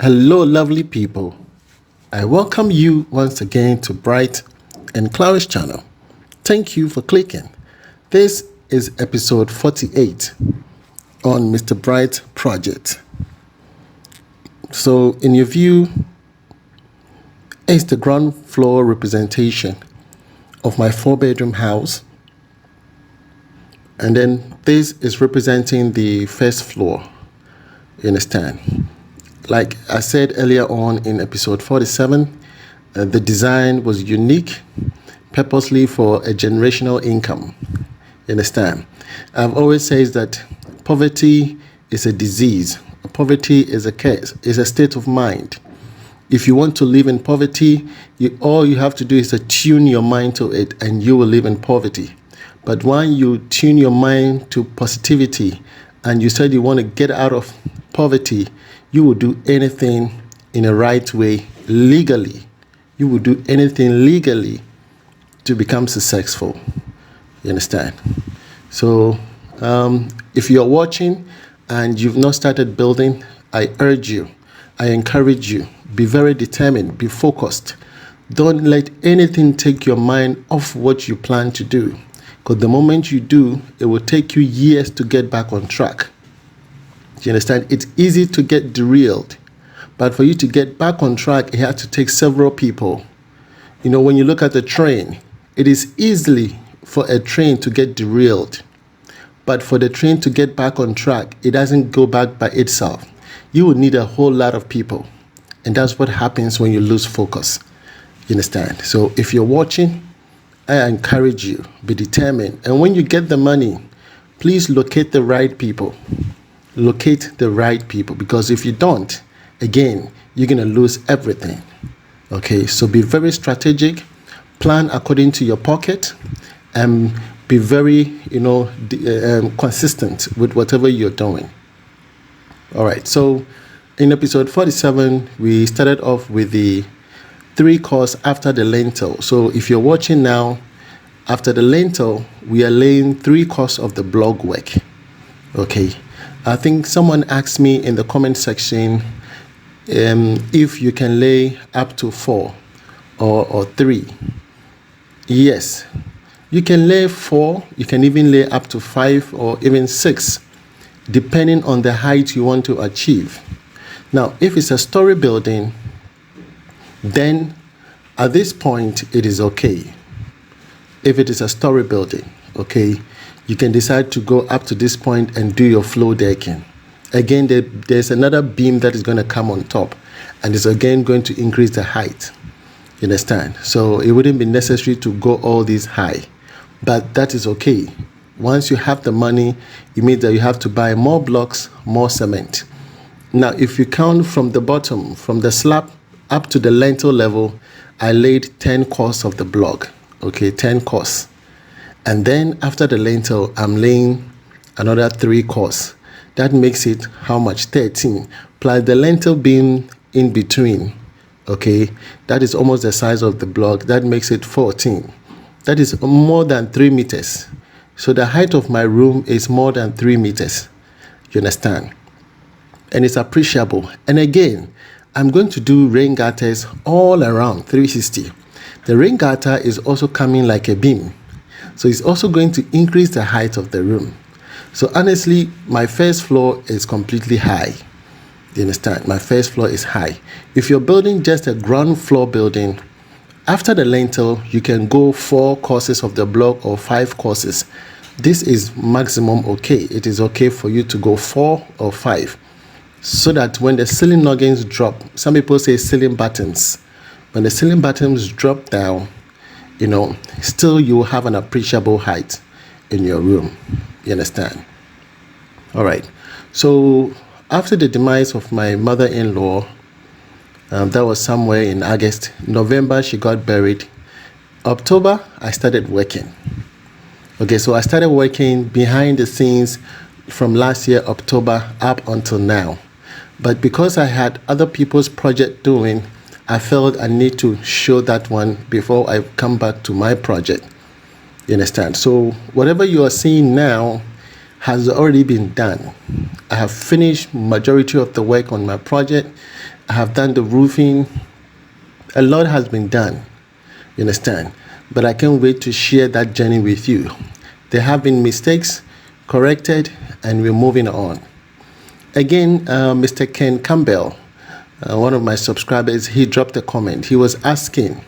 Hello, lovely people. I welcome you once again to Bright and Clara's channel. Thank you for clicking. This is episode 48 on Mr. Bright project. So, in your view, it's the ground floor representation of my 4-bedroom house. And then this is representing the first floor. You understand? Like I said earlier on in episode 47, the design was unique, purposely for a generational income. You understand? I've always said that poverty is a disease. Poverty is a curse, is a state of mind. If you want to live in poverty, all you have to do is to tune your mind to it and you will live in poverty. But when you tune your mind to positivity and you said you want to get out of poverty, you will do anything in a right way, legally. You will do anything legally to become successful. You understand? So if you're watching and you've not started building, I urge you, I encourage you, be very determined, be focused. Don't let anything take your mind off what you plan to do. Because the moment you do, it will take you years to get back on track. You understand? It's easy to get derailed, but for you to get back on track, it has to take several people. You know, when you look at a train, it is easily for a train to get derailed, but for the train to get back on track, it doesn't go back by itself. You will need a whole lot of people, and that's what happens when you lose focus. You understand? So if you're watching, I encourage you, be determined, and when you get the money, please locate the right people. Locate the right people, because if you don't, again, you're going to lose everything. Okay, so be very strategic, plan according to your pocket, and be very, consistent with whatever you're doing. All right, so in episode 47, we started off with the 3 course after the lintel. So if you're watching now, after the lintel, we are laying 3 course of the block work. Okay. I think someone asked me in the comment section if you can lay up to 4 or 3. Yes, you can lay 4, you can even lay up to 5 or even 6, depending on the height you want to achieve. Now, if it's a story building, then at this point it is okay. If it is a story building, okay, you can decide to go up to this point and do your floor decking. Again, there's another beam that is going to come on top, and it's again going to increase the height. You understand? So it wouldn't be necessary to go all this high, but that is okay. Once you have the money, it means that you have to buy more blocks, more cement. Now, if you count from the bottom, from the slab up to the lintel level, I laid 10 course of the block. Okay, 10 course. And then after the lintel, I'm laying another 3 course. That makes it how much? 13. Plus the lintel beam in between. Okay, that is almost the size of the block. That makes it 14. That is more than 3 meters. So the height of my room is more than 3 meters. You understand? And it's appreciable. And again, I'm going to do rain gutters all around 360. The rain gutter is also coming like a beam. So it's also going to increase the height of the room. So honestly, my first floor is completely high. You understand? My first floor is high. If you're building just a ground floor building, after the lintel, you can go 4 courses of the block or 5 courses. This is maximum okay. It is okay for you to go 4 or 5. So that when the ceiling noggins drop, some people say ceiling buttons. When the ceiling buttons drop down, still you will have an appreciable height in your room. You understand? All right. So after the demise of my mother-in-law, that was somewhere in August. November, she got buried. October, I started working. Okay, so I started working behind the scenes from last year, October, up until now. But because I had other people's project doing, I felt I need to show that one before I come back to my project. You understand? So whatever you are seeing now has already been done. I have finished majority of the work on my project. I have done the roofing. A lot has been done, you understand? But I can't wait to share that journey with you. There have been mistakes corrected, and we're moving on. Again, Mr. Ken Campbell, one of my subscribers, he dropped a comment. He was asking,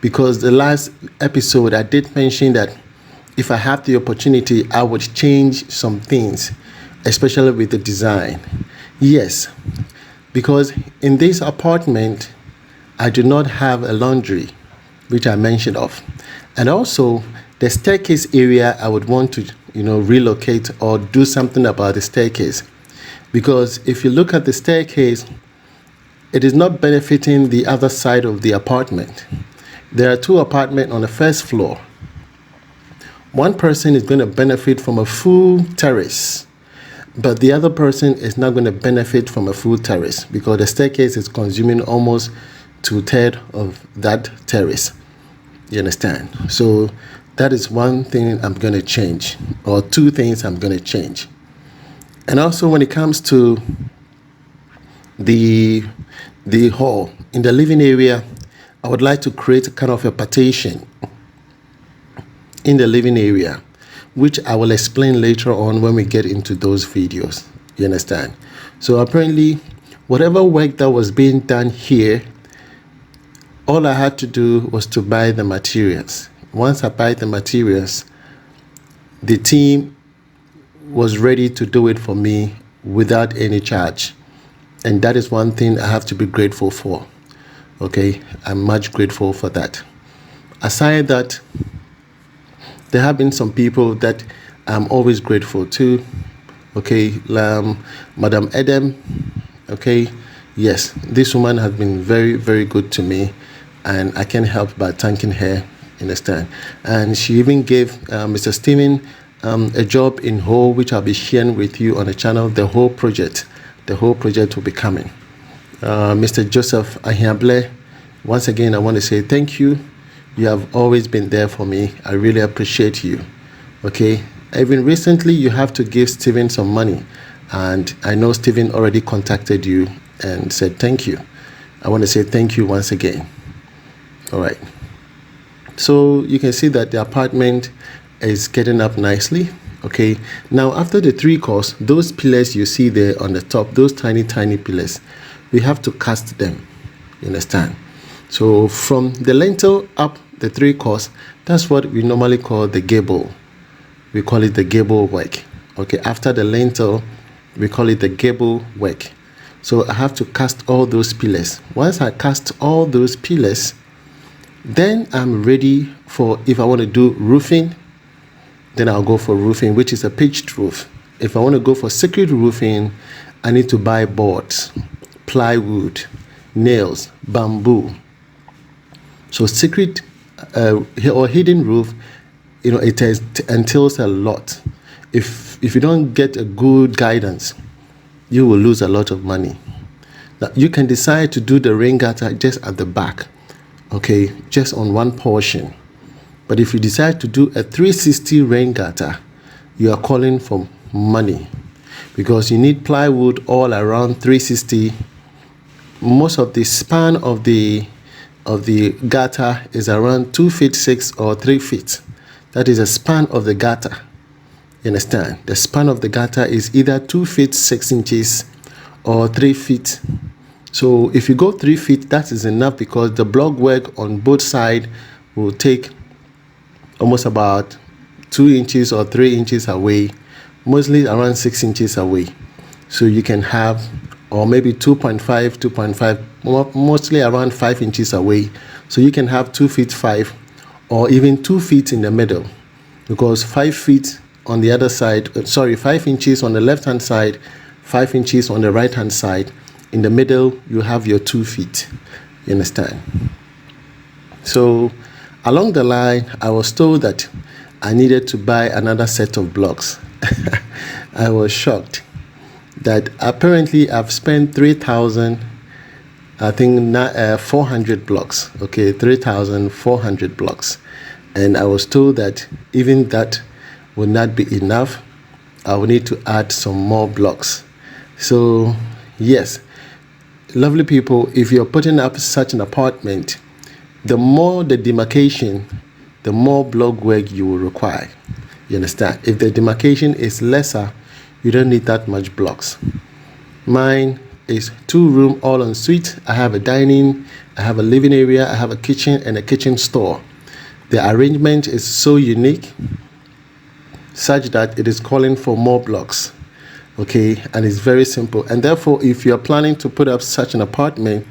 because the last episode I did mention that if I have the opportunity, I would change some things, especially with the design. Yes, because in this apartment, I do not have a laundry, which I mentioned of. And also, the staircase area, I would want to, relocate or do something about the staircase. Because if you look at the staircase, it is not benefiting the other side of the apartment. There are 2 apartments on the first floor. One person is going to benefit from a full terrace, but the other person is not going to benefit from a full terrace because the staircase is consuming almost 2/3 of that terrace. You understand? So that is one thing I'm going to change, or 2 things I'm going to change. And also when it comes to the hall, in the living area, I would like to create kind of a partition in the living area, which I will explain later on when we get into those videos. You understand? So apparently, whatever work that was being done here, all I had to do was to buy the materials. Once I buy the materials, the team was ready to do it for me without any charge. And that is one thing I have to be grateful for. Okay, I'm much grateful for that. Aside that, there have been some people that I'm always grateful to. Okay, Madam Edem. Okay, yes, this woman has been very, very good to me, and I can't help but thanking her. Understand? And she even gave Mr. Steven a job in Hull, which I'll be sharing with you on the channel. The whole project will be coming. Mr. Joseph Ahiable, once again, I want to say thank you. You have always been there for me. I really appreciate you. Okay, even recently, you have to give Steven some money, and I know Steven already contacted you and said thank you. I want to say thank you once again. All right. So you can see that the apartment is getting up nicely. Okay, now after the 3 course, those pillars you see there on the top, those tiny pillars, we have to cast them. You understand? So from the lintel up the 3 course, that's what we normally call the gable. We call it the gable work. Okay, after the lintel, we call it the gable work. So I have to cast all those pillars. Once I cast all those pillars, then I'm ready for, if I want to do roofing, then I'll go for roofing, which is a pitched roof. If I want to go for secret roofing, I need to buy boards, plywood, nails, bamboo. So secret or hidden roof, it entails a lot. If you don't get a good guidance, you will lose a lot of money. Now, you can decide to do the rain gutter just at the back, okay, just on one portion. But if you decide to do a 360 rain gutter, you are calling for money because you need plywood all around 360. Most of the span of the gutter is around 2 feet 6 or 3 feet. That is the span of the gutter. You understand? The span of the gutter is either 2 feet 6 inches or 3 feet. So if you go 3 feet, that is enough because the block work on both sides will take almost about 2 inches or 3 inches away, mostly around 6 inches away. So you can have, or maybe 2.5, mostly around 5 inches away. So you can have 2 feet 5 or even 2 feet in the middle, because 5 feet on the other side, 5 inches on the left hand side, 5 inches on the right hand side. In the middle, you have your 2 feet. You understand? So along the line, I was told that I needed to buy another set of blocks. I was shocked that apparently I've spent 3,000, I think 400 blocks. Okay, 3,400 blocks. And I was told that even that would not be enough. I will need to add some more blocks. So yes, lovely people, if you're putting up such an apartment, the more the demarcation, the more block work you will require. You understand? If the demarcation is lesser, you don't need that much blocks. Mine is 2-room all en suite. I have a dining, I have a living area, I have a kitchen and a kitchen store. The arrangement is so unique such that it is calling for more blocks. Okay, and it's very simple. And therefore, if you're planning to put up such an apartment,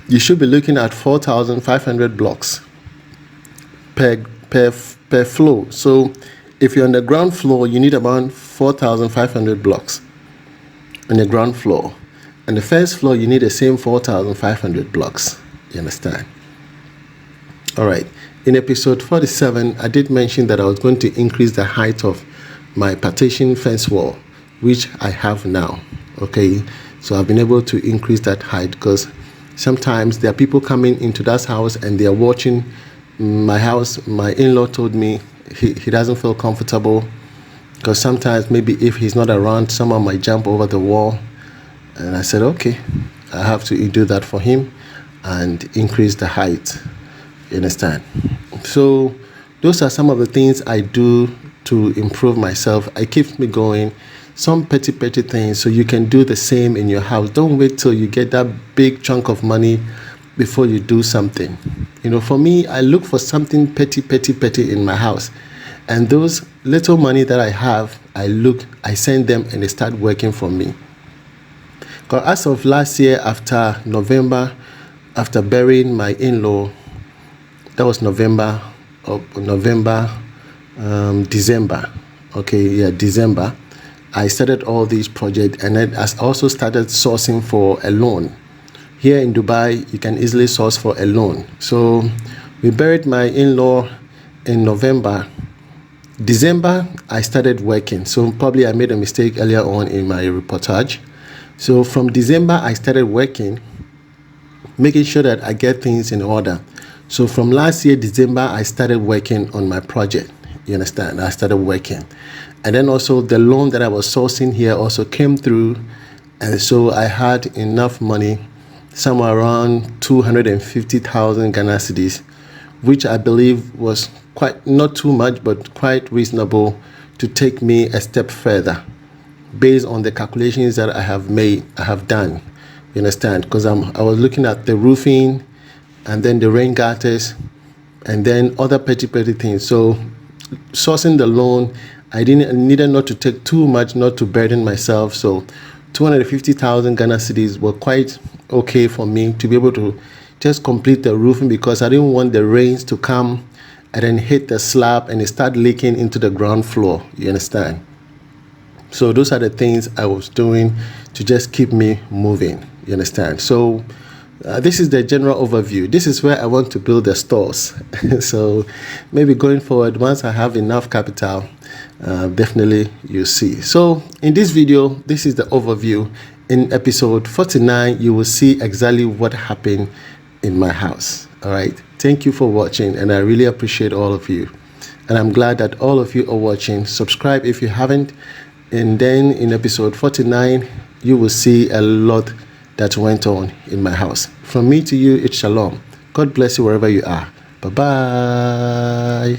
you should be looking at 4,500 blocks per floor. So if you're on the ground floor, you need about 4,500 blocks on the ground floor. On the first floor, you need the same 4,500 blocks. You understand? All right. In episode 47, I did mention that I was going to increase the height of my partition fence wall, which I have now. Okay. So I've been able to increase that height because sometimes there are people coming into that house and they are watching my house. My in-law told me he doesn't feel comfortable because sometimes maybe if he's not around, someone might jump over the wall. And I said, okay, I have to do that for him and increase the height. You understand? So those are some of the things I do to improve myself. It keeps me going. Some petty things, so you can do the same in your house. Don't wait till you get that big chunk of money before you do something. You know, for me, I look for something petty in my house. And those little money that I have, I send them and they start working for me. Because as of last year, after November, after burying my in-law, that was December. Okay, yeah, December. I started all these projects, and then I also started sourcing for a loan. Here in Dubai, you can easily source for a loan. So we buried my in-law in November. December, I started working. So probably I made a mistake earlier on in my reportage. So from December, I started working, making sure that I get things in order. So from last year, December, I started working on my project. You understand? I started working. And then also the loan that I was sourcing here also came through. And so I had enough money, somewhere around 250,000 Ghana cedis, which I believe was quite, not too much, but quite reasonable to take me a step further based on the calculations that I have done. You understand? Because I was looking at the roofing and then the rain gutters and then other petty things. So sourcing the loan, I needed not to take too much, not to burden myself. So 250,000 Ghana cedis were quite okay for me to be able to just complete the roofing, because I didn't want the rains to come and then hit the slab and it start leaking into the ground floor. You understand? So those are the things I was doing to just keep me moving. You understand? So this is the general overview. This is where I want to build the stores. So maybe going forward, once I have enough capital, definitely you'll see. So in this video, this is the overview. In episode 49, you will see exactly what happened in my house. All right. Thank you for watching, and I really appreciate all of you. And I'm glad that all of you are watching. Subscribe if you haven't. And then in episode 49, you will see a lot that went on in my house. From me to you, it's shalom. God bless you wherever you are. Bye-bye.